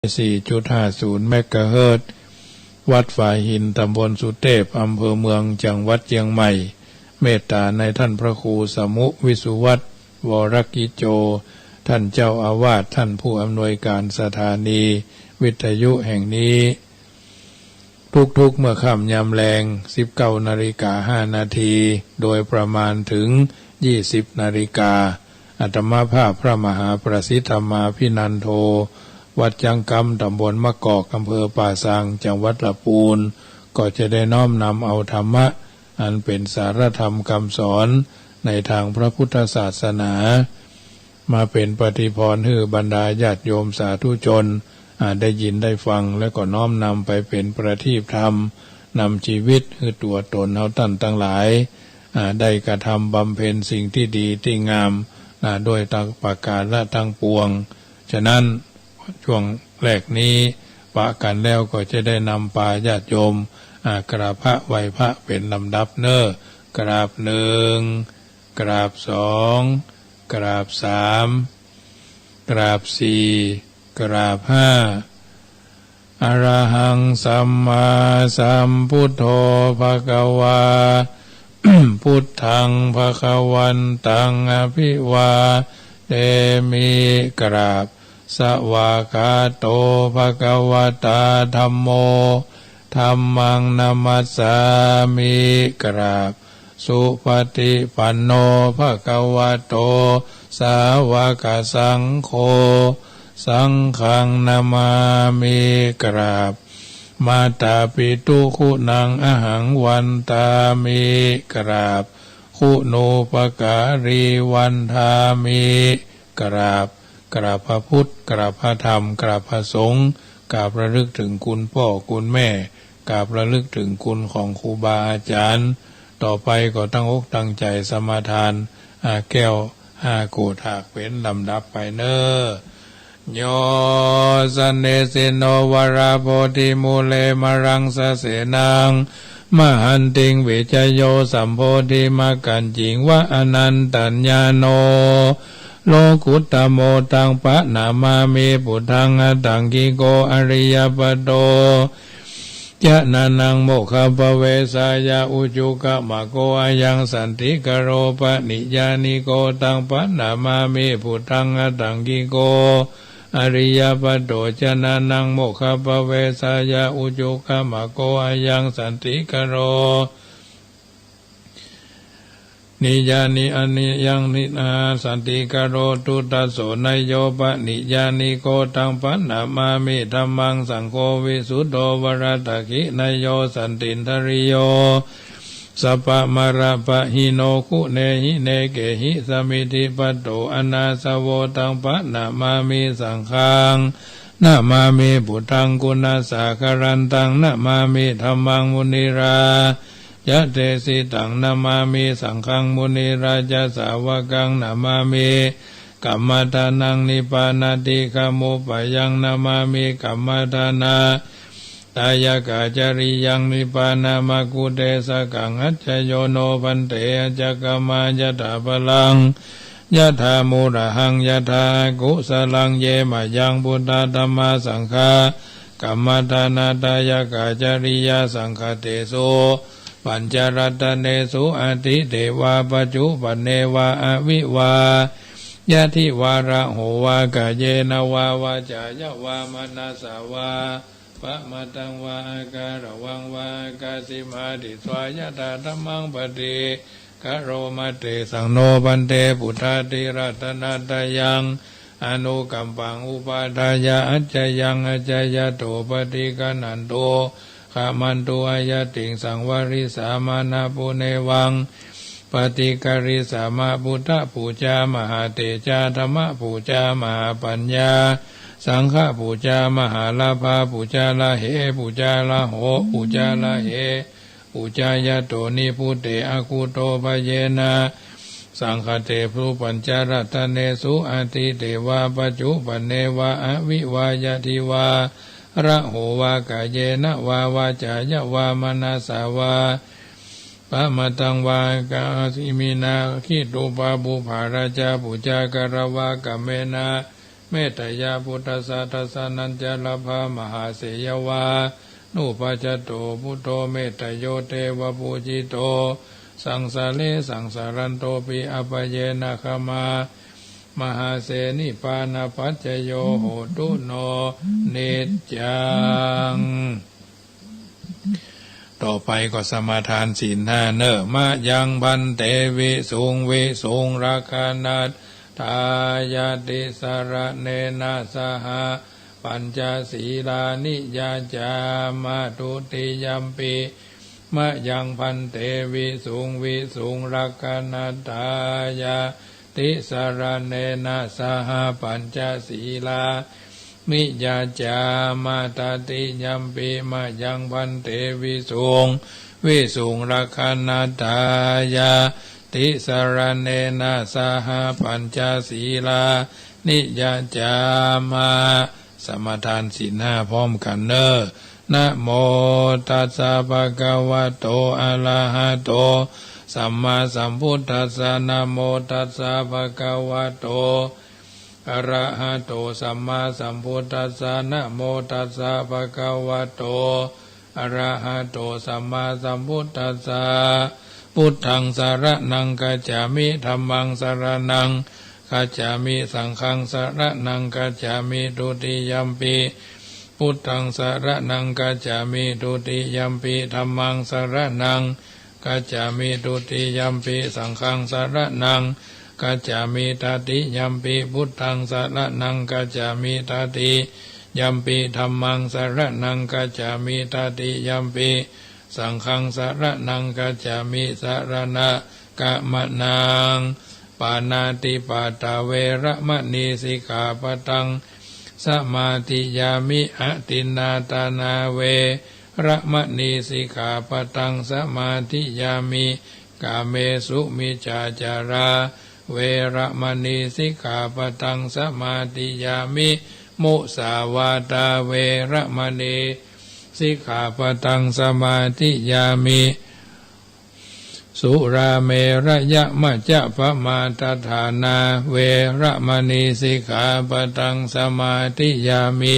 4.50 เมกะเฮิรตซ์วัดฝายหินตำบลสุเทพอำเภอเมืองจังหวัดเชียงใหม่เมตตาในท่านพระครูสมุวิสุวัตรวรกิจโจท่านเจ้าอาวาสท่านผู้อำนวยการสถานีวิทยุแห่งนี้ทุกเมื่อค่ำยามแลง 19:05 น.โดยประมาณถึง 20 นาฬิกาอาตมาภาพพระมหาประสิทธมาภินันโทวัดจังกำตำบลมะกอกอำเภอป่าซางจังหวัดลำพูนก็จะได้น้อมนำเอาธรรมะอันเป็นสารธรรมคำสอนในทางพระพุทธศาสนามาเป็นปฏิพรให้บรรดาญาติโยมสาธุชนได้ยินได้ฟังและก็น้อมนำไปเป็นประทีปธรรมนำชีวิตคือตัวตนเอาท่านทั้งหลายได้กระทำบำเพ็ญสิ่งที่ดีที่งามด้วยทั้งประการและทั้งปวงฉะนั้นช่วงแรกนี้ปะกันแล้วก็จะได้นำปาญาติโยมกราบพระไหว้พระเป็นลำดับกราบ1กราบ2กราบ3กราบ4กราบ5อรหังสัมมาสัมพุทโธภควา พุทธังภควันตังอภิวาเทมิกราบสวากาโตภควตาธัมโมธัมมังนัมมัสสามิกราบสุปฏิปันโนภควโตสาวกสังโฆสังฆังนามามิกราบมาตาปิตุคุณังอหังวันตามิกราบคุณูปการีวันทามิกราบพระพุทธกราบพระธรรมกราบพระสงฆ์กราบระลึกถึงคุณพ่อคุณแม่กราบระลึกถึงคุณของครูบาอาจารย์ต่อไปก็ตั้งอกตั้งใจสมาทานแก้วโกฏากเป็นลำดับไปโยสันเนสิโนวราโพธิมูเลมรังสะเสนังมหันติงวิจโยสัมโพธิมากันจิงวะอนันตัญญาโนโลกุตตโมตังปะนามามิปุถังอตังกิโกอริยปโตยะนานังโมคขปเวสายาอุจุกะมะโกอายังสันติกโรปะนิยานิโกตังปะนามามิปุถังอตังกิโกอริยปโตจนานังโมคขปเวสายาอุจุกะมะโกอายังสันติกโรนิยานิอนิยังนิสันติกโรตุตัสโสนยโยปะนิยานิโกตังปะนามามิธัมมังสังโฆวิสุทโธวรตคินยโยสันตินทริโยสัพพมระปะหิโนคุเนหิเนเกหิสมิธิปัตโตอนาสโวตังปะนามามิสังฆังนามามิพุทธังกุณาสาคารันตังนามามิธัมมังมุนิรายะเตสิตังนามามิสังฆังมุนิราชสาวกังนามามิกัมมทานังนิพพานาติขมุปยังนามามิกัมมทานาตายกาจาริยังนิพพานามกุเตสกังอัจจโยโนพันเตอจักมายะถาพลังยะถามุระหังยะถากุสลังเยมายังพุทธธัมมาสังฆากัมมทานาตายกาจาริยสังฆเตโสปัญจรัตเนสุอติเทวาปัจจุปันเนวาอวิวายะทิวาระโหวากะเยนวาวาจายะวามนัสสาวาปะมะตังวาอาการะวังวาอากาสิมาติสวายะตาธัมมังปฏิกะโรมะเตสังโนปันเตพุทธาติรัตนาตยังอนุกัมปังอุปาทายะอัจจยังอัจจยะโตปฏิกะนันโตขามันตุอายะติงสังวริสามานาปุเนวังปฏิการิสามาพุทธปูจามหาเตจาธรรมปูจามหาปัญญาสังฆปูจามหาลาภาปูจาลาเหปูจาลาโหปูจาลาเหปูจายะโตนิพุเตอากุโตภเยนะสังฆเตภูปัญจรัตเนสุอติเทวาปัจจุปันเนวาอวิวายะทิวาระโหวากะเยนะวาวาจายะวามนาสาวาปะมะตังวากาสิมินาคิตุปาบุภาราชาปุจากรวากะเมนะ เมตตยาพุทธสาทัสสนัญจลภามหาเสยวานุปัจจโตพุทโธเมตตโยเทวปูจิโตสังสาเลสังสารันโตปิอัปเยนะขมามหาเสนิปานาปัจจโยโหตุโนเนจจังต่อไปก็สมาทานศีลห้าเนอมะยังบันเตวิสุงวิสุงราคานัตทายาติสระเนนะสหปัญจศีลานิยาจามาตุติยัมปิมะยังพันเตวิสุงวิสุงรักนัตถายาติสระเนนะสหปัญจศีลานิยาจามาตติยัมปิมะยังพันเตวิสุงวิสุงรักนัตถายาติสระเนนะสหปัญจศีลานิยาจามาสมาทานศีลห้าพร้อมกันเนอนะโมตัสสะภะคะวะโตอะระหะโตสัมมาสัมพุทธัสสะนะโมตัสสะภะคะวะโตอะระหะโตสัมมาสัมพุทธัสสะนะโมตัสสะภะคะวะโตอะระหะโตสัมมาสัมพุทธัสสะพุทธังสรณังกัจฉามิธัมมังสรณังกัจฉามิสังฆังสรณังกัจฉามิทุติยัมปิพุทธังสรณังกัจฉามิทุติยัมปิธัมมังสรณังกัจฉามิทุติยัมปิสังฆังสรณังกัจฉามิตติยัมปิพุทธังสรณังกัจฉามิตติยัมปิธัมมังสรณังกัจฉามิตติยัมปิสังฆังสรณังกัจฉามิสรณะกะมะนังปานาติปาตาเวระมณีสิกขาปตังสมาธิยามิอะตินนาตานาเวระมณีสิกขาปตังสมาธิยามิกาเมสุมิจาจาราเวระมณีสิกขาปตังสมาธิยามิมุสาวาตาเวระมณีสิกขาปตังสมาธิยามิสุราเมระยะมัจจะปมาตฐานาเวระมณีสิกขาปตังสมาธิยามิ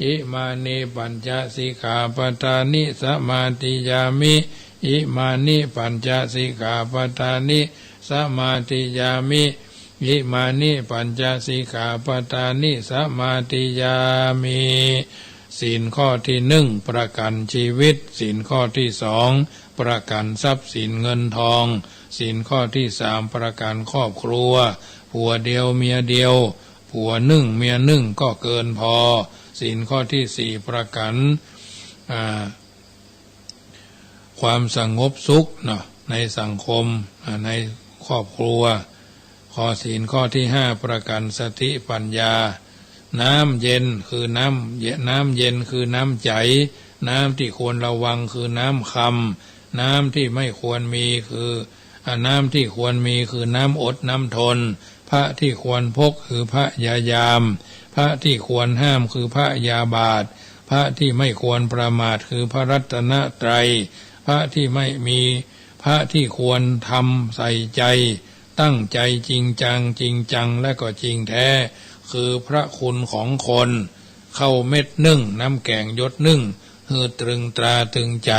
อิมานิปัญจสิกขาปทานิสมาธิยามิอิมานิปัญจสิกขาปทานิสมาธิยามิอิมานิปัญจสิกขาปทานิสมาธิยามิศีลข้อที่หนึ่งประกันชีวิตศีลข้อที่สองประกันทรัพย์สินเงินทองศีลข้อที่สามประกันครอบครัวผัวเดียวเมียเดียวผัวหนึ่งเมียหนึ่งก็เกินพอศีลข้อที่สี่ประกันความสงบสุขเนาะในสังคมในครอบครัวข้อศีลข้อที่ห้าประกันสติปัญญาน้ำเย็นคือน้ำเย็นคือน้ำใจน้ำที่ควรระวังคือน้ำคำน้ำที่ไม่ควรมีคือน้ำที่ควรมีคือน้ำอดน้ำทนพระที่ควรพกคือพระยายามพระที่ควรห้ามคือพระยาบาทพระที่ไม่ควรประมาทคือพระรัตนตรัยพระที่ไม่มีพระที่ควรทำใส่ใจตั้งใจจริงจังและก็จริงแท้คือพระคุณของคนเข้าเม็ดนึ่งน้ำแกงยศนึ่งฮือตรึงตราตึงใจ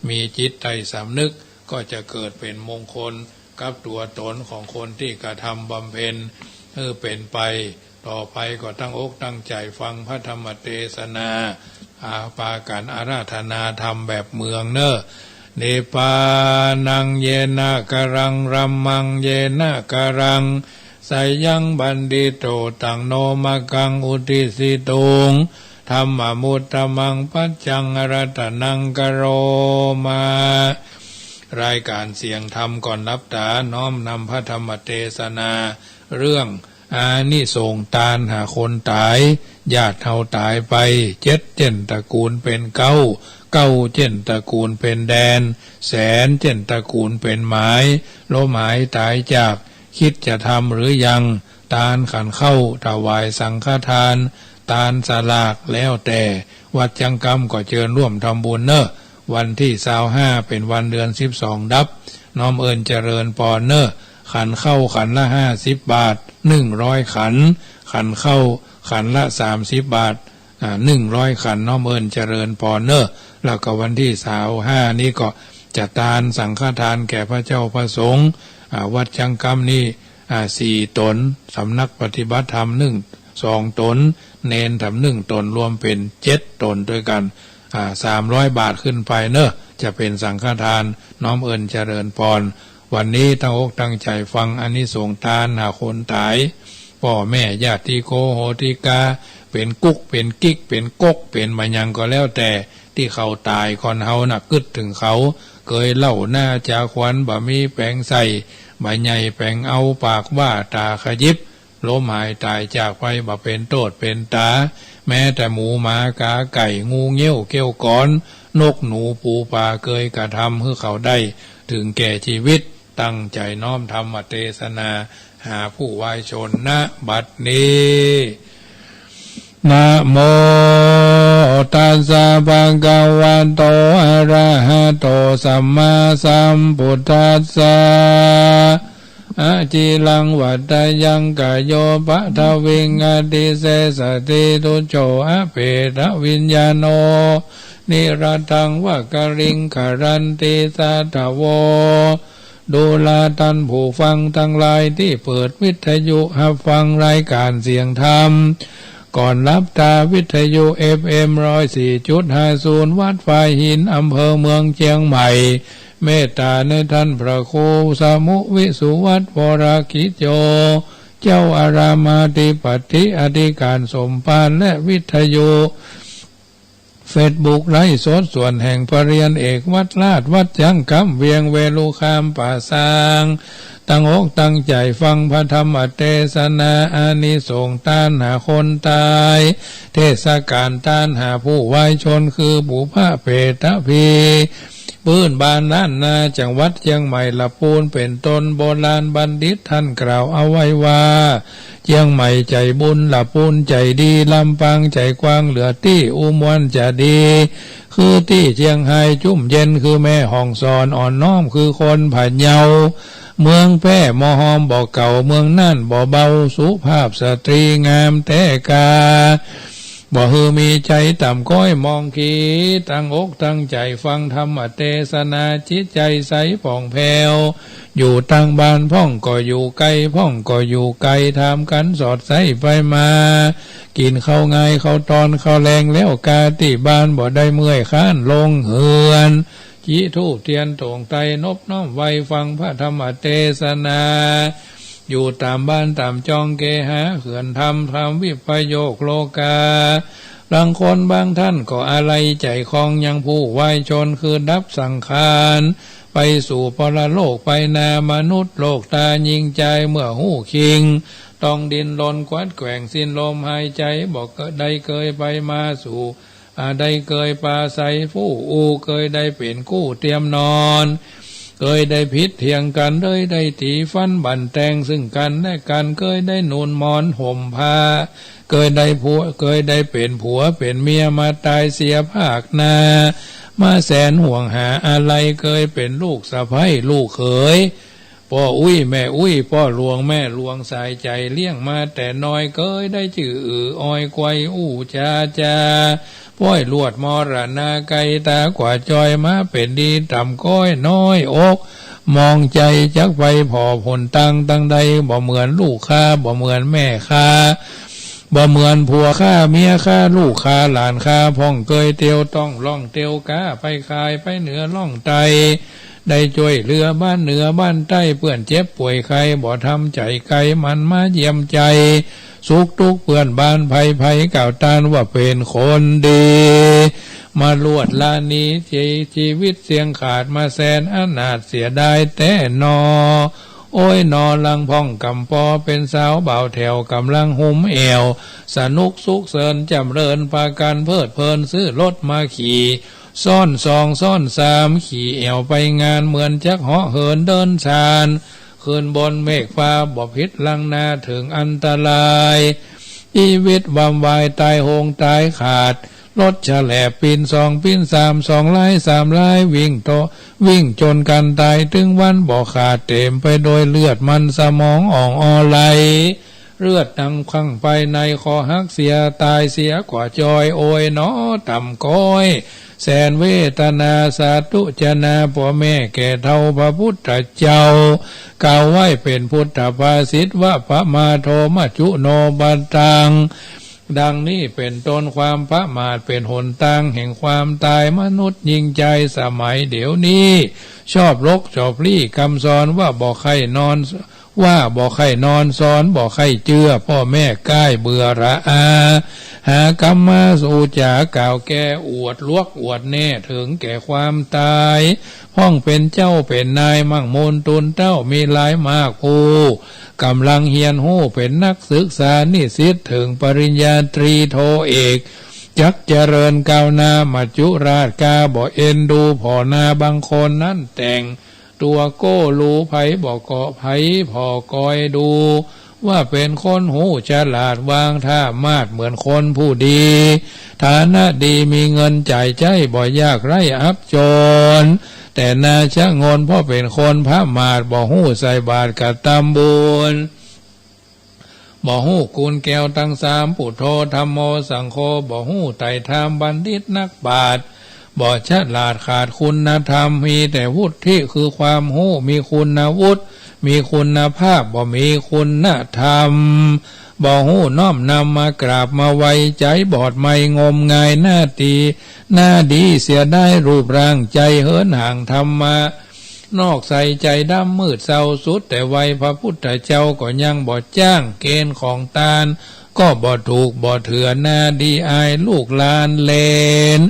มีจิตใจสำนึกก็จะเกิดเป็นมงคลกับตัวตนของคนที่กระทำบำเพ็ญเป็นไปต่อไปก็ตั้งอกตั้งใจฟังพระธรรมเทศนาปากันอาราธนาธรรมแบบเมืองเนอเนปานังเยนะกรังรัมมังเยนะกรังไสยังบันดิโตตังโนมะกังอุทิสิตุงธรรมมุตตมังปัจจังอรัตนังกโรมารายการเสียงธรรมก่อนรับตาน้อมนำพระธรรมเทศนาเรื่องอานิสงส์ตาลหาคนตายญาติเฮาตายไปเจ็ดตระกูลเป็นเก้าเจ็ดตระกูลเป็นแดนแสนเจ็ดตระกูลเป็นหมายโลหมายตายจากคิดจะทำหรือยังตาลขันเข้าถวายสังฆทานตาลสลากแล้วแต่วัดจังกรรมก็เชิญร่วมทำบุญเนอะวันที่25เป็นวันเดือน12ดับน้อมเอิญเจริญปอนเนอะขันเข้าขันละ50 บาท100ขันเข้า ขันละ30 บาท100 ขันน้อมเอิญเจริญพรเนอะแล้วก็วันที่25นี้ก็จะทานสังฆทานแก่พระเจ้าพระสงฆ์วัดจังกรรมนี่4 ตนสำนักปฏิบัติธรรม2 ตนเนนทำ1 ตนรวมเป็น7 ตนด้วยกัน300 บาทขึ้นไปเนอะจะเป็นสังฆทานน้อมเอิญเจริญพรวันนี้ตั้งอกตั้งใจฟังอานิสงส์ทานหาคนตายพ่อแม่ญาติโกโหติกาเป็นกุ๊กเป็นกิ๊กเป็นก๊กเป็นมายังก็แล้วแต่ที่เขาตายก่อนเฮาน่ะกึดถึงเขาเคยเล่าหน้าจาขวัญบ่มีแปลงใส่ใบใหญ่แปลงเอาปากว่าตาขยิบล้มหายตายจากไปบ่เป็นโทษเป็นตาแม้แต่หมูหมากาไก่งูเงี้ยวเกี้ยวก้อนนกหนูปูปลาเคยกระทำให้เขาได้ถึงแก่ชีวิตตั้งใจน้อมธรรมเทศนาหาผู้วายชนณบัดนี้นะโมตัสสะภะคะวะโตอะระหะโตสัมมาสัมพุทธัสสะอะจิลังวัตยังกะโยปะทวิงอติเสสติตุโจอะเปตวิญญาโนนิรัตถังวะกะริงขรันติสัทธโวดูลาท่านผู้ฟังทั้งหลายที่เปิดวิทยุรับฟังรายการเสียงธรรมก่อนรับตาวิทยุ FM 104.50 วัดฝายหินอำเภอเมืองเชียงใหม่เมตตาในท่านพระครูสมุวิสุวัตวรกิจโยเจ้าอารามาธิปติอธิการสมภารและวิทยุเฟซบุ๊กไลฟ์สดส่วนแห่งปรริญญาเอกวัดลาดวัดจังกำเวียงเวลุคามป่าซางตั้งอกตั้งใจฟังพระธรรมเทศนาอานิสงส์ต้านหาคนตายเทศกาลต้านหาผู้วายชนคือบุพเพตพีปื้นบานล้านนาจังหวัดเชียงใหม่ละปูนเป็นต้นโบราณบัณฑิตท่านกล่าวเอาไว้ว่าเชียงใหม่ใจบุญละปูนใจดีลำปางใจกว้างเหลือที่อุมวันจะดีคือที่เชียงไฮ้จุ่มเย็นคือแม่ห้องสอนอ่อนน้อมคือคนผ่าเยาเมืองแพร่มอหอมบ่อเก่าเมืองน่านบ่อเบาสุภาพสตรีงามแต่กาบ่ฮือมีใจต่ำก้อยมองขีตั้งอกตั้งใจฟังธรรมเทศนาจิตใจใสผ่องแผ้วอยู่ตั้งบ้านพ่องก็อยู่ไกลพ่องก็อยู่ไกลทำกันสอดใสไปมากินข้าวง่ายข้าวตอนข้าวแรงแล้วกาที่บ้านบ่ได้เมื่อยค้านลงเหือนจิทูบเทียนตงไตนบน้อมไว้ฟังพระธรรมเทศนาอยู่ตามบ้านตามจองเกหาเขื่อนทำวิปโยคโลกาบางคนบางท่านก็อะไรใจคลองยังผู้วายชนคือดับสังขารไปสู่ปรโลกไปนามนุษย์โลกตายิงใจเมื่อหูคิงต้องดินรนควัดแกว่งสิ้นลมหายใจบอกได้เคยไปมาสู่ได้เคยปาใสผู้เคยได้เป็นกู้เตรียมนอนเคยได้พิษเถียงกันเลยได้ตีฟันบั่นแตงซึ่งกันและกันเคยได้นูนมอนห่มผ้าเคยได้ผัวเคยได้เป็นผัวเป็นเมียมาตายเสียภาคนามาแสนห่วงหาอะไรเคยเป็นลูกสะใภ้ลูกเขยพ่ออุ้ยแม่อุ้ยพ่อหลวงแม่หลวงสายใจเลี้ยงมาแต่น้อยเคยได้ชื่ออ้อยควายจาป้อยลวดมรณาไกตากว่าจอยมาเป็นดีต่ำก้อยน้อยอกมองใจจักไปพอผลตั้งใดบ่เหมือนลูกค้าบ่เหมือนแม่ค้าบ่เหมือนผัวข้าเมียข้าลูกข้าหลานข้าพ่องเกยเตียวต้องล่องเตียวกาไปคายไปเหนือล่องไตได้ช่วยเรือบ้านเหนือบ้านใต้เปื่อนเจ็บป่วยใครบ่ทำใจไกลมันมาเยี่ยมใจสุขทุกข์เปื่อนบ้านภัยกล่าวตานว่าเป็นคนดีมาลวดลานี้ชีวิตเสียงขาดมาแสนอนาถเสียดายแต่นอโอ้ยนอลังพ่องกำปอเป็นสาวเบาแถวกำลังหุ่มเอวสนุกสุขเสริญจำเริญปากันเพลิดเพลินซื้อรถมาขี่ซ่อนสองซ่อนสามขี่เอวไปงานเหมือนจักเหาะเหินเดินชานคืนบนเมฆฟ้าบ่พิษลังนาถึงอันตรายชีวิตวำวายตายโหงตายขาดรถฉลบปีน2ปีน3 2ลาย3ลายวิ่งจนกันตายถึงวันบ่ขาดเต็มไปโดยเลือดมันสมองอ่องอไหล เลือดดังคลั่งไปในคอหักเสียตายเสียกว่าจอยโอยหนอต่ำก้อยแสนเวทนาสาธุจนาพ่อแม่แก่เท่าพระพุทธเจ้ากล่าวไว้เป็นพุทธภาษิตว่าพระมาโทมัจจุโนบัตตังดังนี้เป็นต้นความพระมาทเป็นหนทางแห่งความตายมนุษย์ยิ่งใจสมัยเดี๋ยวนี้ชอบลกชอบลี่คำสอนว่าบอกใครนอนสอนบอกใครเจือพ่อแม่ก้ายเบื่อระอาหากรรมมาสู่จากล่าวแก่อวดลวกอวดแน่ถึงแก่ความตายห้องเป็นเจ้าเป็นนายมั่งมนตุนเต้ามีหลายมากผู้กำลังเฮียนหู้เป็นนักศึกษานิสิตถึงปริญญาตรีโทเอกจักเจริญก้าวหน้ามัจจุราชกาบ่เอ็นดูพ่อนาบางคนนั่นแต่งตัวโก้รู้ไผบอกเกาะไผพอกอยดูว่าเป็นคนหูฉลาดวางท่ามาดเหมือนคนผู้ดีฐานะดีมีเงินจ่ายใจบ่ยากไร้อับจนแต่นาชะงนเพราะเป็นคนพระมาดบ่หูใส่บาตรกะตำบุญบ่หูกุลแก้วทั้งสามปุถโธธัมโมสังโฆบ่หูไต่ธรรมบัณฑิตนักบาตรบ่ฉลาดขาดคุณธรรมมีแต่วุฒิคือความหูมีคุณวุฒิมีคุณภาพบ่มีคุณธรรมบ่หูน้อมนำมากราบมาไว้ใจบอดไม่งมงายหน้าดีเสียได้รูปร่างใจเหินห่างธรรมะนอกใส่ใจดำมืดเศร้าสุดแต่ไว้พระพุทธเจ้าก็ยังบ่จ้างเกณฑ์ของตาลก็บ่ถูกบ่เถื่อหน้าดีอายลูกหลานเลน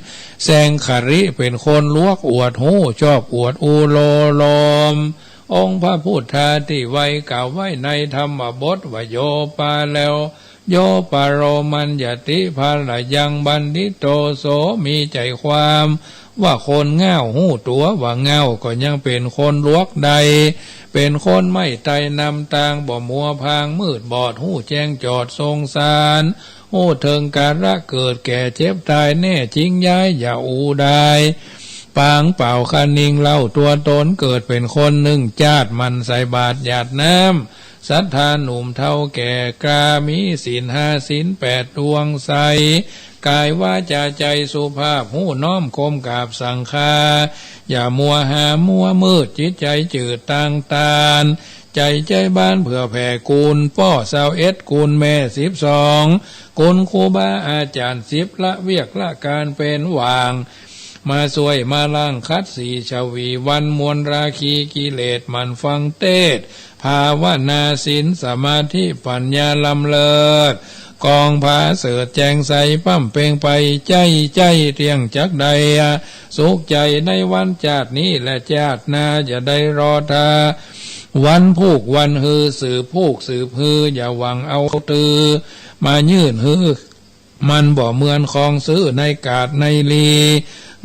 แสงขริเป็นคนลวกอวดหูชอบอวดอูโลลมองค์พระพุทธาที่ไว้กล่าวไว้ในธรรมบทว่าโยปาแล้วโยปาโรมัญญติภาลยังบัณฑิโตโสมีใจความว่าคนเง่าหูตัวว่าเง่าก็ยังเป็นคนลวกใดเป็นคนไม่ไตนำตางบ่มัวพางมืดบอดหูแจ้งจอดทรงสารหูเทิงการะเกิดแก่เจ็บตายแน่จริงย้ายอย่าอูได้ปางเป่าคันนิงเล่าตัวตนเกิดเป็นคนหนึ่งจาดมันใส่บาตรหยาดน้ำศรัทธาหนุ่มเท่าแก่กล้ามีศีล5ศีล8ดวงใสกายวาจาใจสุภาพหูน้อมคมกราบสังฆาอย่ามัวหามัวมืดจิตใจจืดต่างตาลใจบ้านเผื่อแผ่กูลป้อ21กูลแม่12กูลครูบาอาจารย์10ละเวียกละการเป็นวางมาสวยมาล่างคัดสีชวีวันมวลราคีกิเลสมันฟังเทศภาวนาศีลสมาธิปัญญาลำเลิศกองผาเสดแจงใสปั้มเปงไปใจเตียงจักใดสุขใจในวันจาดนี้และจาดหน้าจะได้รอทาวันผูกวันฮือสืบผูกสืบฮืออย่าหวังเอาตือมายื่นฮือมันบ่เหมือนของซื้อในกาดในลี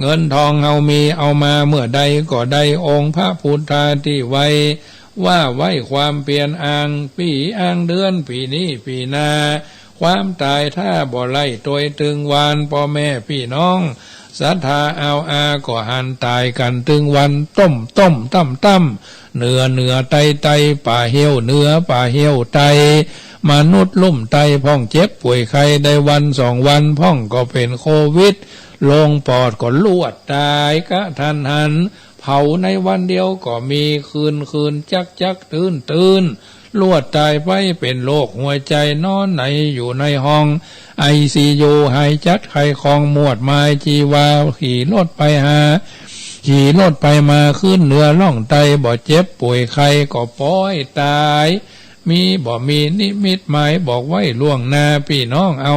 เงินทองเฮามีเอามาเมื่อใดก็ได้องค์พระพุทธาที่ไว้ว่าไว้ความเปลี่ยนอ่างปีอ่างเดือนปีนี้ปีหน้าความตายถ้าบ่ไล่ตัวตึงวานพ่อแม่พี่น้องศรัทธาเอาก็หันตายกันตึงวันต้มตั้มเนื้อไตป่าเหี่ยวเนื้อป่าเหี่ยวไตมนุษย์ลุ่มไตพ่องเจ็บป่วยไข้ได้วัน2วันพ่องก็เป็นโควิดลงปอดก็ลวดตายกะทันหันเผาในวันเดียวก็มีคืนจักตื่นลวดตายไปเป็นโรคหัวใจนอนไหนอยู่ในห้องICUหายจัดไข้ของหมวดไม้จีวาขี่รถไปมาขึ้นเหนือล่องไตบ่เจ็บป่วยไข้ก็ป้อยตายมีนิมิตหมายบอกไว้ล่วงหน้าพี่น้องเอา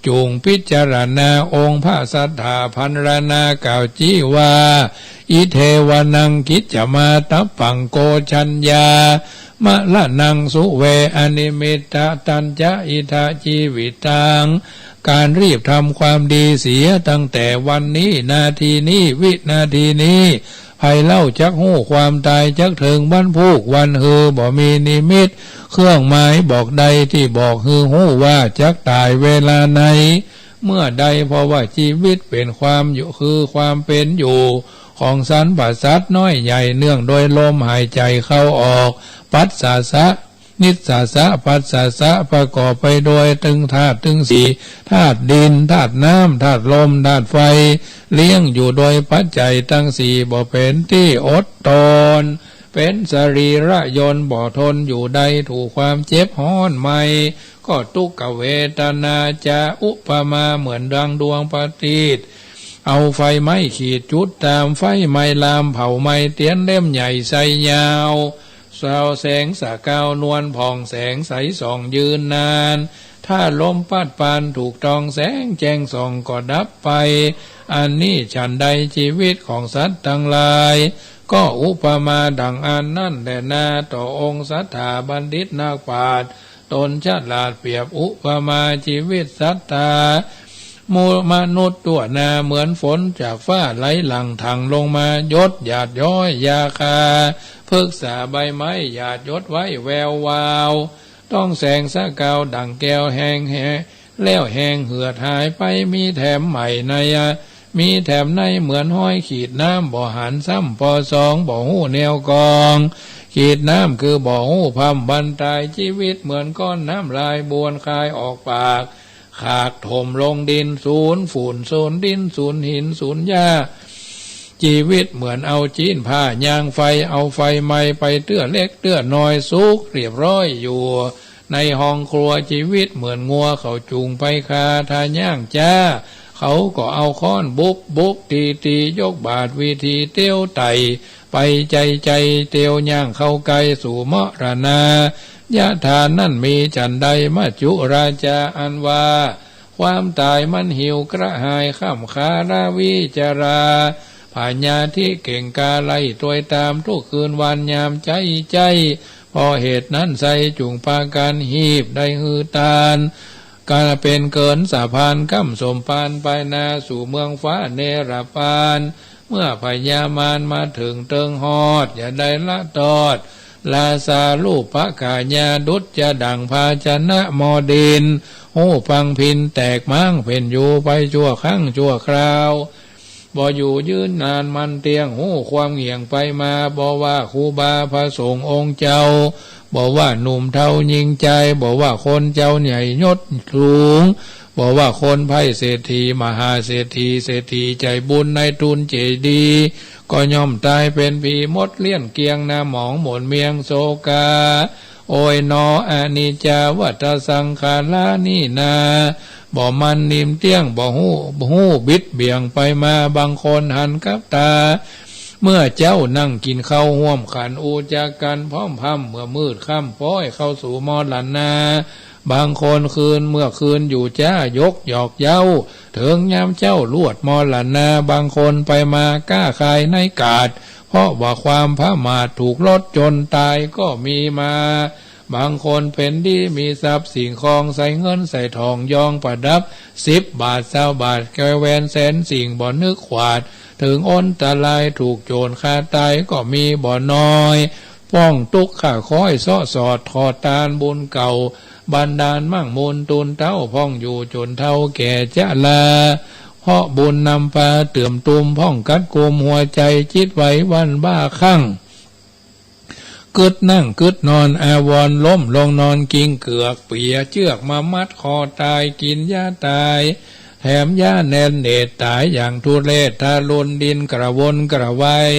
จูงพิจารณาองค์พระสัทธาพันรณากล่าวจี้ว่าอิเทวนังคิจจมาตัปปังโกชัญญามะละนังสุเวอนิมิตตตัญจะอิทะชีวิตังการรีบทำความดีเสียตั้งแต่วันนี้นาทีนี้วินาทีนี้ภัยเล่าจักหู้ความตายจักถึงวันพูกวันฮือบ่มีนิมิตเครื่องหมายบอกใดที่บอกฮือหู้ว่าจักตายเวลาไหนเมื่อใดเพราะว่าชีวิตเป็นความอยู่คือความเป็นอยู่ของสรรพสัตว์น้อยใหญ่เนื่องโดยลมหายใจเข้าออกปัสสะ นิสสาสะปัสสาสะประกอบไปโดยถึงธาตุถึงสี่ธาตุดินธาตุน้ำธาตุลมธาตุไฟเลี้ยงอยู่โดยปัจจัยทั้งสี่บ่เป็นที่อดตนเป็นสรีระยนต์บ่ทนอยู่ใดถูกความเจ็บห้อนไหมก็ทุกขเวทนาจะอุปมาเหมือนดังดวงประทีปเอาไฟไม้ขีดจุดตามไฟไม้ลามเผาไม้เตียนเล่มใหญ่ใสยาวสาวแสงสะเกานวลผ่องแสงใสส่องยืนนานถ้าลมพัดปานถูกต้องแสงแจ้งส่องก็ดับไปอันนี้ฉันใดชีวิตของสัตว์ทั้งหลายก็อุปมาดังอันนั่นแหละนาต่อองค์สัทธาบัณฑิตนักปราชญ์ตนฉลาดเปรียบอุปมาชีวิตสัตตามนุษย์ตัวนาเหมือนฝนจากฟ้าไหลหลั่งถังลงมายดหยาดย้อยยาคาพฤกษาใบไม้หยาดยดไว้แวววาวต้องแสงสะเกาวดังแก้วแห้งแล้วแห้งเหือดหายไปมีแถมใหม่ในมีแถมในเหมือนห้อยขีดน้ำบ่อหันซ้ำปอสองบ่อหูแนวกองขีดน้ำคือบ่อหูพำบรรทายชีวิตเหมือนก้อนน้ำลายบวนคายออกปากขากถมลงดินศูนย์ฝุ่นศูนย์ดินศูนย์หินศูนย์หญ้าชีวิตเหมือนเอาจีนผ้ายางไฟเอาไฟไหม้ไปเตื้อเล็กเตื้อน้อยสุกเรียบร้อยอยู่ในห้องครัวชีวิตเหมือนงัวเขาจูงไปคาทาย่างจ้าเขาก็เอาค้อนบุกตียกบาทวิธีเตี้ยวไตไปใจเตียวย่างเข้าไกลสู่มรณายะทานนั่นมีจันใดมัจจุราชาอันว่าความตายมันหิวกระหายข้ามคาราวิจาราผาญาที่เก่งกาไล่ตัวตามทุกคืนวันยามใจพอเหตุนั้นใส่จุงปาการหีบได้ฮือตาลการเป็นเกินสะพานก้ำสมปานไปนาสู่เมืองฟ้าเนรปานเมื่อพญามารมาถึงเติงฮอดอย่าได้ละตอดลาซาลูปะกาญาดุจจะดังภาชนะมอดินหูฟังพินแตกมั่งเป็นอยู่ไปชั่วครั้งชั่วคราวบ่อยู่ยืนนานมันเตียงหูความเหี่ยงไปมาบ่ว่าครูบาพระสงฆ์องค์เจ้าบอกว่าหนุ่มเท่ายิงใจบอกว่าคนเจ้าใหญ่ยศสูงบอกว่าคนไพ่เศรษฐีมหาเศรษฐีใจบุญในทุนเจดีก็ย่อมตายเป็นผีมดเลี้ยนเกียงนาหมองหมนเมียงโศกาโอยนออนิจจาวัฏสังขารานี่นาบ่มันนิ่มเตี้ยงบ่หูบิดเบี่ยงไปมาบางคนหันกับตาเมื่อเจ้านั่งกินข้าวห่วมขันอูจากกันพร้อมพำเมื่อมืดค่ำป้อยเข้าสู่มอดหลันนาบางคนคืนเมื่อคืนอยู่จ้ายกหยอกเย้าถึงยามเจ้าลวดมอดหลันนาบางคนไปมาก้าคายในกาดเพราะว่าความพระมาทถูกลดจนตายก็มีมาบางคนเป็นดีมีทรัพย์สิ่งของใส่เงินใส่ทองยองประดับ10 บาท20 บาทแกแวนแสนสิ่งบ่นึกขวาดถึงอ้นตะลายถูกโจรฆ่าตายก็มีบ่น้อยป้องตุกข่าค้อยซ้อสอดทอดตาลบุญเก่าบันดาลมั่งมูลตุนเท่าพ่องอยู่จนเท่าแก่จะลาเพราะบุญนำพาเตื่อมตุมพ่องกัดกุมหัวใจจิตไว้วันบ้าคลั่งกึดนั่งกึดนอนอาวรล้มลงนอนกิงเกือกเปียเชือกมามัดคอตายกินยาตายแถมย่าแนนเดชตายอย่างทุเรศทารุณดินกระวนกระวาย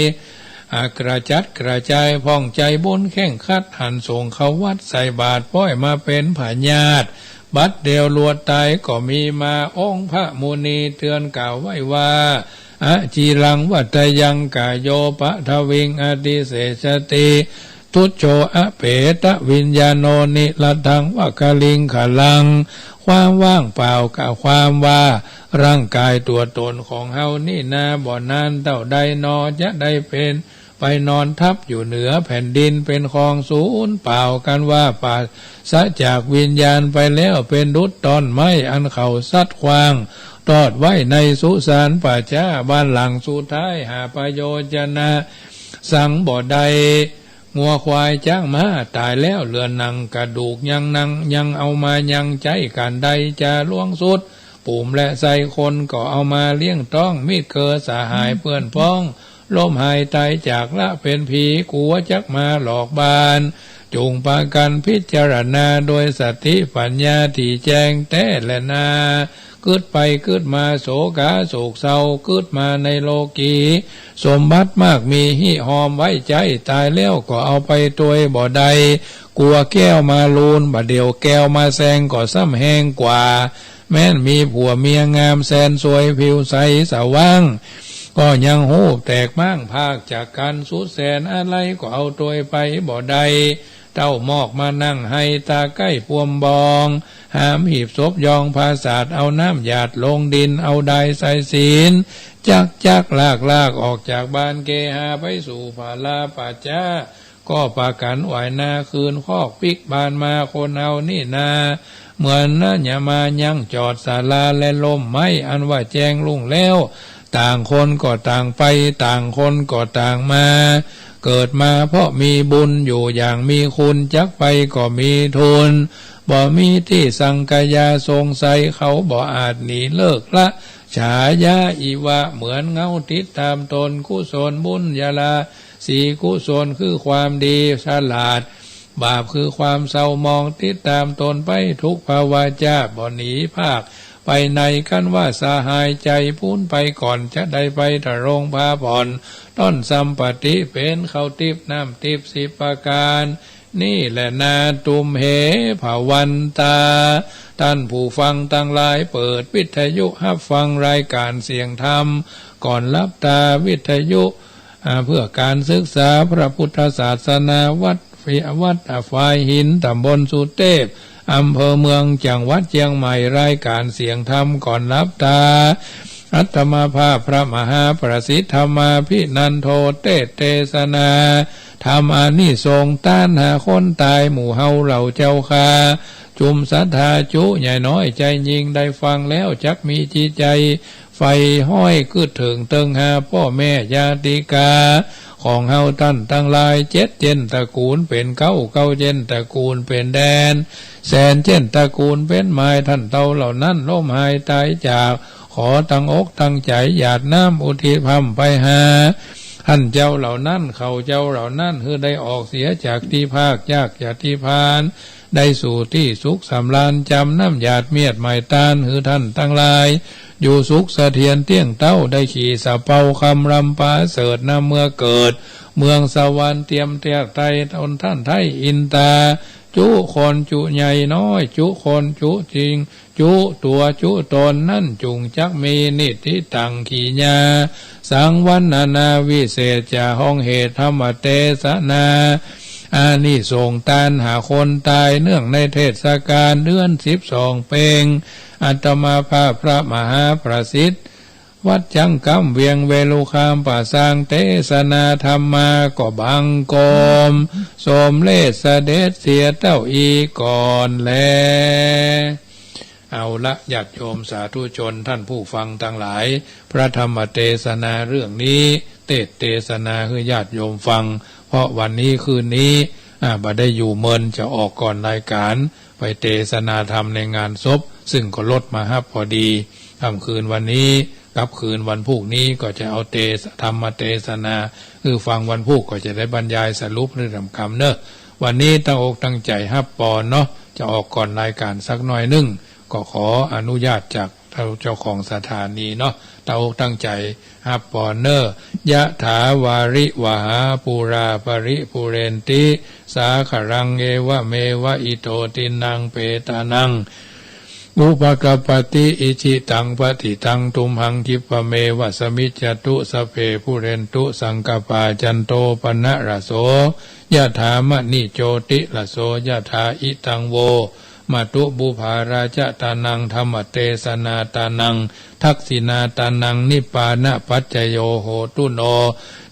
กระจัดกระจายพ่องใจบนแข้งคัดหันส่งเขาวัดใส่บาทป้อยมาเป็นผาญาติบัดเดียวลวดตายก็มีมาองค์พระมุนีเตือนกล่าวไว้ว่าจีรังวัตยังกายโยปะทวิงอติเสสติทุโชเปตวิญญาโนนิละทังวะกะลิงขลังความว่างเปล่ากับความว่าร่างกายตัวตนของเฮานี่นาบ่อนานเท่าใดนอจะได้เป็นไปนอนทับอยู่เหนือแผ่นดินเป็นของศูนย์เปล่ากันว่าปราศจากวิญญาณไปแล้วเป็นดุจตอนไม้อันเขาซัดควางตอดไว้ในสุสานป่าช้าบ้านหลังสุดท้ายหาประโยชนะสังบ่ใดงัวควายจ้างมาตายแล้วเหลือหนังกระดูกยังเอามายังใจกันใดจะล่วงสุดปุ่มและใส่คนก็เอามาเลี้ยงต้องมิตรเคยสหายเพื่อนพ้องล้มหายตายจากละเป็นผีกลัวจักมาหลอกบาน จงพากันพิจารณาโดยสติปัญญาที่แจ้งแท้และนาเกิดไปเกิดมาโศกาโศกเศร้าเกิดมาในโลกีสมบัติมากมีหิหอมไว้ใจตายแล้วก็เอาไปตัวบ่ใดกลัวแก้วมาลูนบ่เดียวแก้วมาแซงก็ซ้ำแห้งกว่าแม้นมีผัวเมียงามแสนสวยผิวใสสว่างก็ยังหูแตกมั่งภาคจากกันสุดแสนอะไรก็เอาตัวไปบ่ใดเต้าหมอกมานั่งให้ตาใกล้พวมบองหามหีบศพยองภาษาดเอาน้ำหยาดลงดินเอาใดใส่ศีลจักลากออกจากบ้านเกหาไปสู่ภาลาปัจจาก็ปากันไหวนาคืนคอกปิกบานมาคนเอานี่นาเหมือนนะอย่ามายังจอดศาลาและลมไม้อันว่าแจ้งลุ่งแล้วต่างคนก็ต่างไปต่างคนก็ต่างมาเกิดมาเพราะมีบุญอยู่อย่างมีคุณจักไปก็มีทุนบ่มีที่สังกายาทรงใสเขาบ่อาจหนีเลิกละฉายาอีวะเหมือนเงาติดตามตนกุศลบุญญาลาสีกุศลคือความดีฉลาดบาปคือความเศร้ามองติดตามตนไปทุกภาวะจ้าบ่หนีภาคไปในกันว่าสหายใจพูนไปก่อนจะได้ไปทะรงพาผ่อนต้นสัมปติเป็นเขาติบน้ำติบสิบประการนี่แหละนาตุมเหภาวันตาท่านผู้ฟังตั้งหลายเปิดวิทยุฮับฟังรายการเสียงธรรมก่อนลับตาวิทยุเพื่อการศึกษาพระพุทธศาสนาวัดฝ่ายหินตำบลสุเทพอำเภอเมืองจังหวัดเชียงใหม่รายการเสียงธรรมก่อนลับตาอัตมาภาพพระมหาประสิทธธรรมาภินันโทเทศนาทำอานิสงส์ต้านหาคนตายหมู่เฮาเหล่าเจ้าคาจุมศรัทธาจุใหญ่น้อยใจยิงได้ฟังแล้วจักมีจิตใจไฟห้อยกึดถึงเติงหาพ่อแม่ญาติกาของเฮาตั้นตั้งลายเจ็ดเจนตระกูลเป็นเก้าเจนตระกูลเป็นแดนแสนเจนตระกูลเป็นไม้ท่านเต่าเหล่านั้นล้มหายตายจากขอตั้งอกตั้งใจหยาดน้ำอุทิศพำไปหาท่านเจ้าเหล่านั้นเขาเจ้าเหล่านั้นคือได้ออกเสียจากที่ภาคยากจากที่พานได้สู่ที่สุขสำราญจำน้ำหยาดเมียดไม้ตานคือท่านตั้งลายอยู่สุขเสถียรเตี้ยงเต้าได้ขี่สะเปาคำรำปาเสดนำเมื่อเกิดเมืองสวรรค์เตรียมเทียไทยตนท่านไทยอินตาจุคนจุใหญ่น้อยจุคนจุจริงจุตัวจุตนนั่นจุงจักมีนิติตังขีญาสังวันนาวิเศษจะห้องเหตุธรรมเทศนาอานิสงส์ตานหาคนตายเนื่องในเทศกาลเดือน12 เพ็งอัตมาภาพพระมหาประสิทธิ์วัดจังกำเวียงเวลุคามป่าสร้างเทศนาธรรมาก็บังกมสมเลศเสด็จเสียเต้าอีก่อนแลเอาละญาติโยมสาธุชนท่านผู้ฟังทั้งหลายพระธรรมเทศนาเรื่องนี้เทศนาคือญาติโยมฟังเพราะวันนี้คืนนี้บ่ได้อยู่เมินจะออกก่อนรายการไปเทศนาธรรมในงานศพซึ่งก็ลดมาฮับพอดีค่ำคืนวันนี้กับคืนวันพุธนี้ก็จะเอาธรรมเทศนาคือฟังวันพุธก็จะได้บรรยายสรุปเรื่องคำเนอะวันนี้ตั้งอกตั้งใจฮับปอนเนาะจะออกก่อนรายการสักหน่อยนึงก็ขออนุญาตจากเจ้าของสถานีเนาะตั้งอกตั้งใจฮับปอนเนอะยะถาวาริวหาปูราปริปุเรนติสาขรังเอวะเมวะอิโตตินังเปตานังอุปกปติอิจิตังปฏิตังตุมหังคิปเมวะสมิจจตุสเพปุเรนตุสังกปาจันโตปนะระโสยะถามณิโจติระโสยะถาอิตังโวมาตุบุภาราชตานังธรรมเทศนาตานังทักษินาตานังนิปานะปัจจโยโหตุโน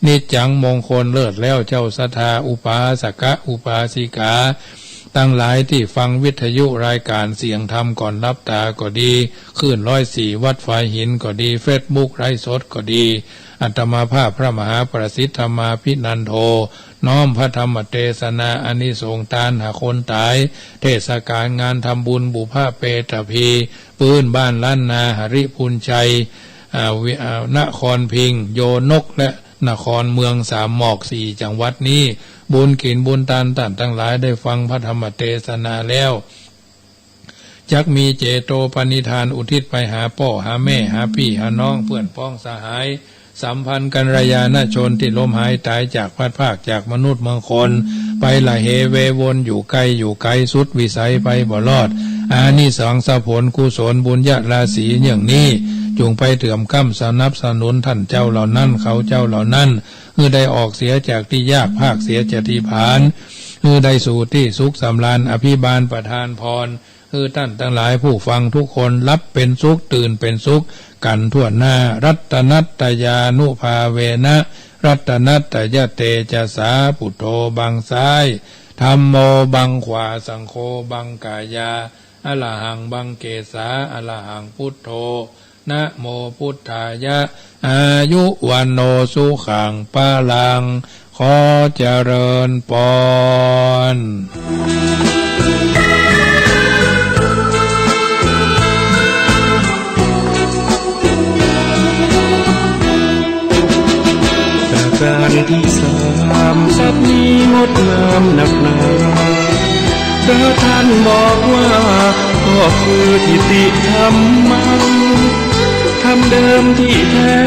นิจังมงคลเลิศแล้วเจ้าสทาอุปาสกะอุปาสิกาตั้งหลายที่ฟังวิทยุรายการเสียงธรรมก่อนรับตาก็ดีคลื่น104วัดฝ่ายหินก็ดีเฟซบุ๊กไลฟ์สดก็ดีอัตมาภาพพระมหาประสิทธธรรมาภินันโทน้อมพระธรรมเทศนาอานิสงส์ทานหาคนตายเทศกาลงานทำบุญบุพเปตพีปืนบ้านล้านนาหริพุนชัยนครพิงค์โยนกและนครเมืองสามหมอก4จังหวัดนี้ บุญกินบุญทานท่านทั้งหลายได้ฟังพระธรรมเทศนาแล้วจักมีเจโตปณิธานอุทิศไปหาพ่อหาแม่หาพี่หาน้องเพื่อนพ้องสหายสัมพันธ์กัลยาณชนที่ล้มหายตายจากพัดภาคจากมนุษย์เมืองคนไปละเหเววนอยู่ไกลสุดวิสัยไปบ่รอดอานิสงส์ผลกุศลบุญญาราศีอย่างนี้จงไปเถื่อมก้ำสนับสนุนท่านเจ้าเหล่านั้นเขาเจ้าเหล่านั้นได้ออกเสียจากที่ยากภาคเสียจากที่ผานได้สู่ที่สุขสำราญอภิบาลประทานพรท่านทั้งหลายผู้ฟังทุกคนรับเป็นสุขตื่นเป็นสุขกันทั่วหน้ารัตนัตตยานุภาเวนะรัตนัตตยเตจะสาปุโธบังซ้ายธัมโมบังขวาสังโฆบังกายาอรหังบังเกสาอรหังพุทโธนะโมพุทธายะอายุวันโนสุขังปะลังขอเจริญพรการที่สามสับนี้งดงามหนักหนาพระท่านบอกว่าก็คือทิฏฐิธรรมังธรรมเดิมที่แท้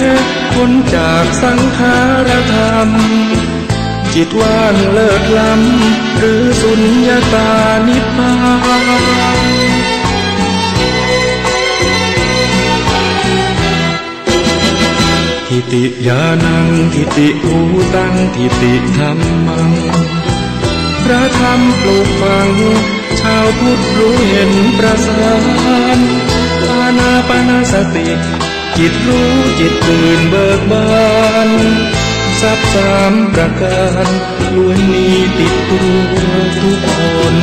พ้นจากสังขารธรรมจิตว่างเลิศล้ำหรือสุญญตานิพพานทิฏฐิญาณังทิฏฐิภูตังทิฏฐิธัมมังพระธรรมปลูกฝังชาวพุทธรู้เห็นประสานอานาปานสติจิตรู้จิตตื่นเบิกบานทรัพย์สามประการล้วนมีติดตัวทุกคน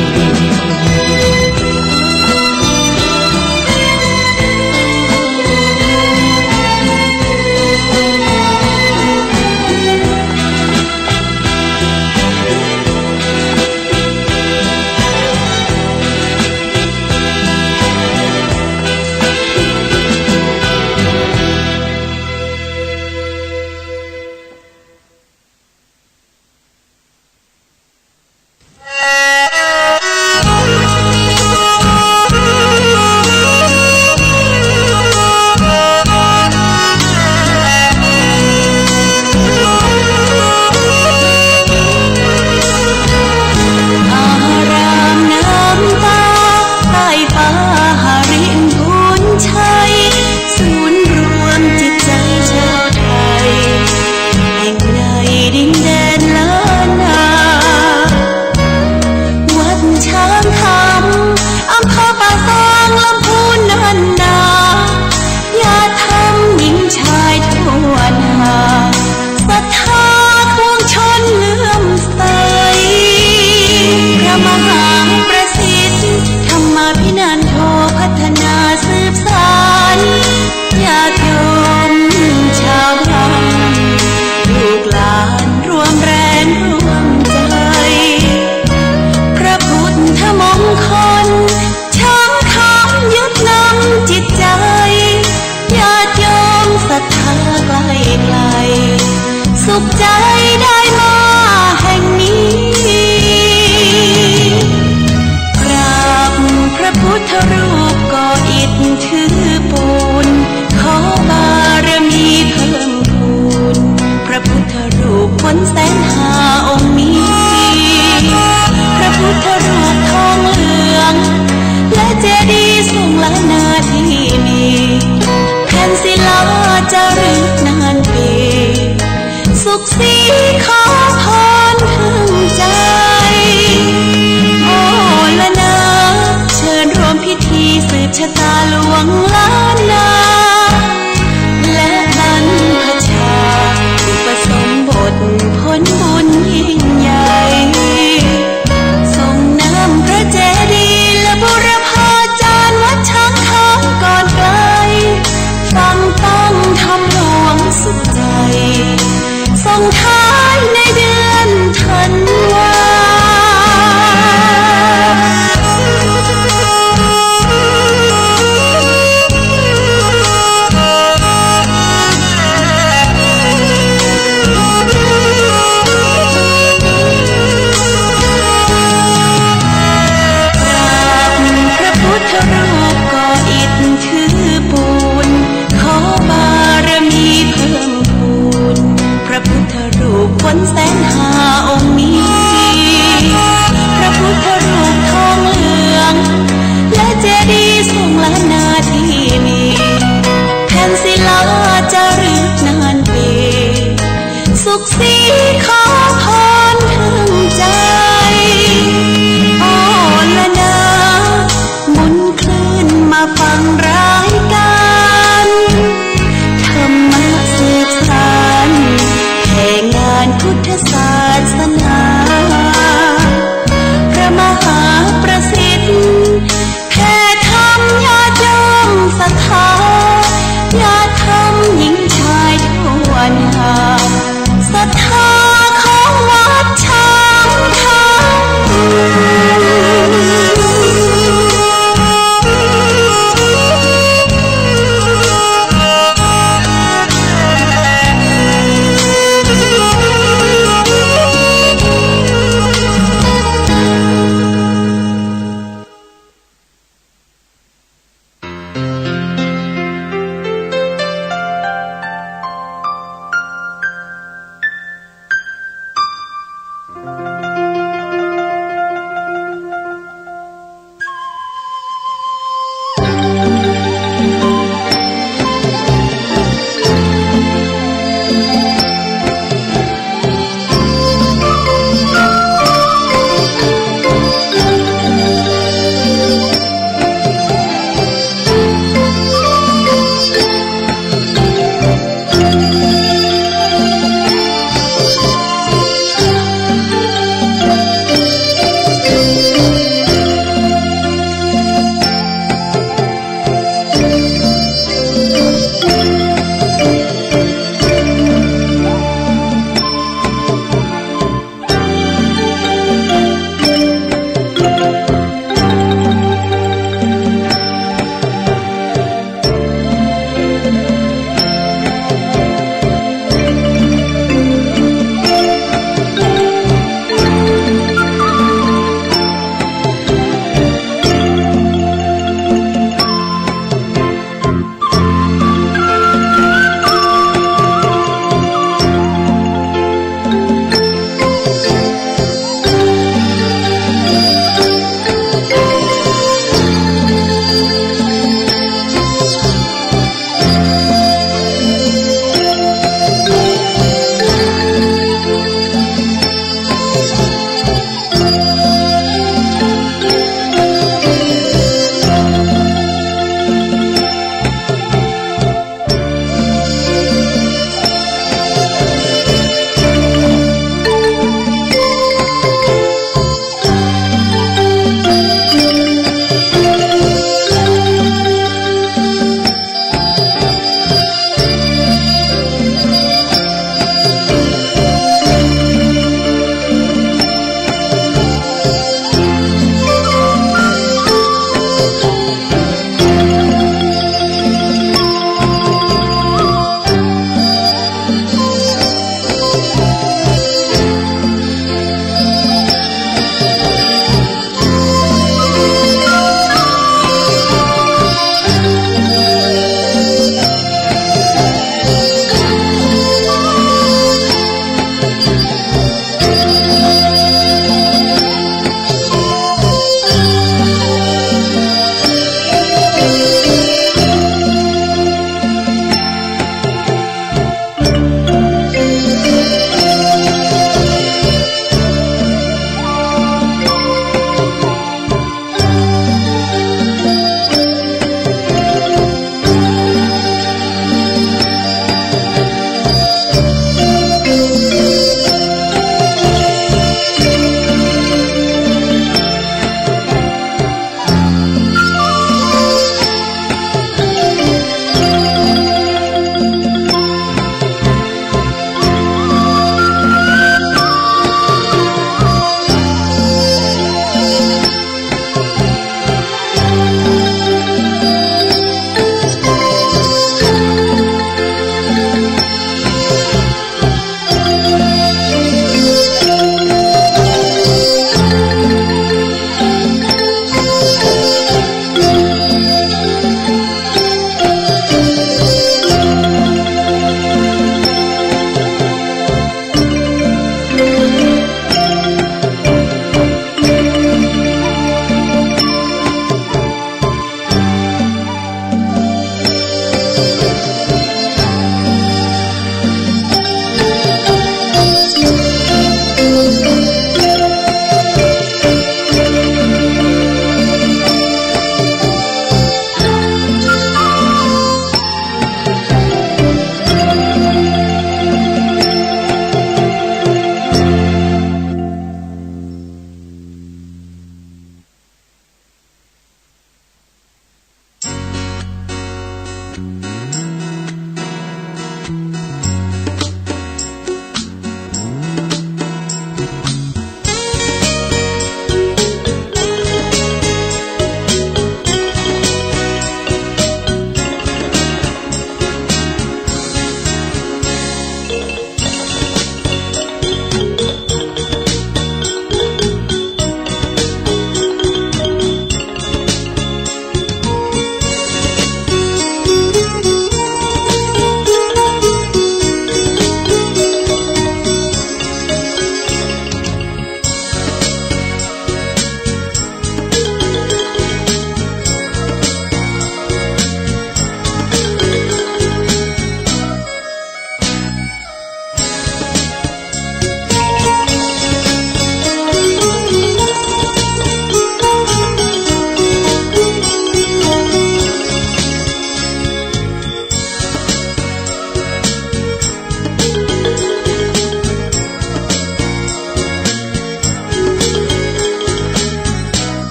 สุขใจได้มาแห่งนี้กราบพระพุทธรูปก่ออิฐถือปูนขอบารมีเพิ่มพูนพระพุทธรูปพ้นแสนหาองค์นี้พระพุทธรูปทองเหลืองและเจดีย์สูงล้านนาที่มีแผ่นศิลาจารึกนานปีสุขสีขอพรถึงใจโอ้ละนะเชิญรวมพิธีสืบชะตาหลวงล้านนาและบรรพชาอุปสมบทผลบุญยิ่งใหญ่ส่งน้ำพระเจดีย์และบุรพาจารย์วัดช้างคานก่อนไกลฟังต้องทำหลวงสุขใจส่งท้ายในเดือนธันวา กสีขอ